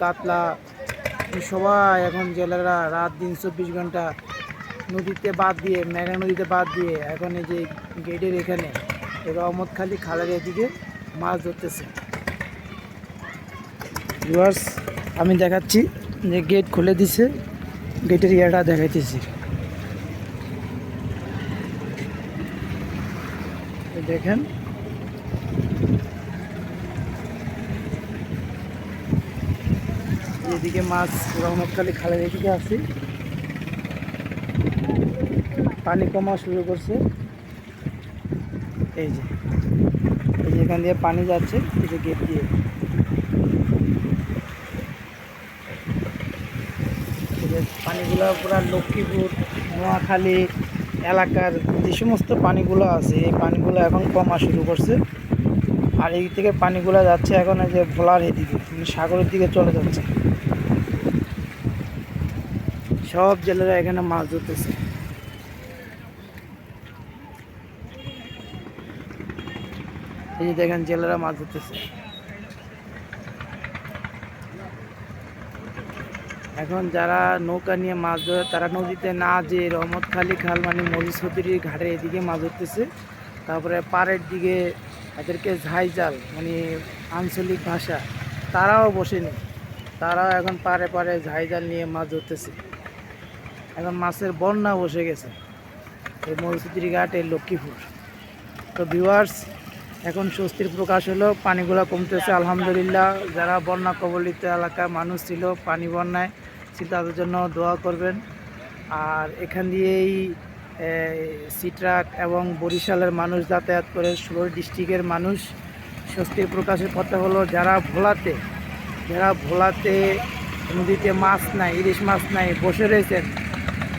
কাতলা সবাই এখন জেলেরা রাত দিন 24 ঘন্টা নদীতে বাদ দিয়ে, মেঘনা নদীতে বাদ দিয়ে এখন এই যে গেটের এখানে রহমতখালি খালের এদিকে মাছ ধরতেছে। ভিউয়ার্স, আমি দেখাচ্ছি যে গেট খুলে দিছে, গেটের ইয়াটা দেখাইতেছি। দেখেন এদিকে মাছ রহমতখালি খালের এদিকে আছে, পানি কমা শুরু করছে। এই যে এখান দিয়ে পানি যাচ্ছে, এই যে গেট দিয়ে। পানিগুলো পুরো লক্ষ্মীপুর, নোয়াখালী এলাকার যে সমস্ত পানিগুলো আছে, এই পানিগুলো এখন কমা শুরু করছে। আর এই থেকে পানিগুলো যাচ্ছে এখন এই যে ভোলার এদিকে, সাগরের দিকে চলে যাচ্ছে। সব জেলেরা এখানে মাছ ধরতেছে। এই যে দেখেন জেলেরা মাছ ধরতেছে। এখন যারা নৌকা নিয়ে মাছ ধরে তারা নদীতে না যেয়ে রহমতখালি খাল মানে মরিচৌধুরীর ঘাটের এদিকে মাছ ধরতেছে। তারপরে পাড়ের দিকে এদেরকে ঝাইজাল মানে আঞ্চলিক ভাষা, তারাও বসেনি, তারাও এখন পাড়ে পাড়ে ঝাইজাল নিয়ে মাছ ধরতেছে। এখন মাছের বন্যা বসে গেছে এই মরিচৌধুরী ঘাট, এই লক্ষ্মীপুর। তো ভিউয়ার্স, এখন স্বস্তির প্রকাশ হলো, পানিগুলো কমতেছে আলহামদুলিল্লাহ। যারা বন্যা কবলিত এলাকার মানুষ ছিল, পানি বন্যায় ছিল, তাদের জন্য দোয়া করবেন। আর এখান দিয়েই সিট্রাক এবং বরিশালের মানুষ যাতায়াত করে, 16 ডিস্ট্রিক্টের মানুষ। স্বস্তির প্রকাশের কথা হলো যারা ভোলাতে নদীতে মাছ নাই, ইলিশ মাছ নাই, বসে রয়েছেন,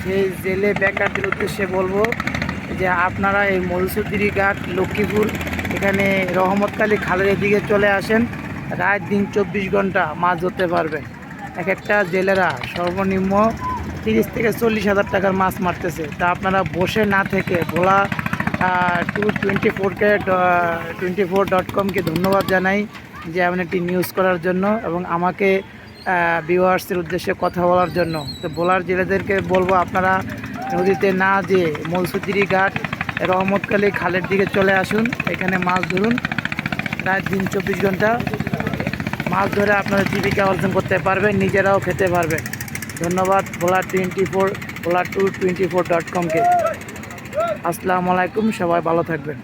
সেই জেলে বেকারদের উদ্দেশ্যে বলবো যে আপনারা এই মরিচৌধুরী ঘাট লক্ষ্মীপুর এখানে রহমতখালি খালের দিকে চলে আসেন। রাত দিন 24 ঘন্টা মাছ ধরতে পারবেন। এক একটা জেলেরা সর্বনিম্ন 30 থেকে 40 হাজার টাকার মাছ মারতেছে। তা আপনারা বসে না থেকে ভোলা 224কে 24.com-কে ধন্যবাদ জানাই যে এমন একটি নিউজ করার জন্য এবং আমাকে ভিউয়ার্সের উদ্দেশ্যে কথা বলার জন্য। তো ভোলার জেলেদেরকে বলবো আপনারা নদীতে না যেয়ে মরিচৌধুরী ঘাট রহমতখালি খালের দিকে চলে আসুন, এখানে মাছ ধরুন। রাত দিন 24 ঘন্টা মাছ ধরে আপনারা জীবিকা অর্জন করতে পারবেন, নিজেরাও খেতে পারবেন। ধন্যবাদ ভোলা 224.com-কে। আসসালামু আলাইকুম, সবাই ভালো থাকবেন।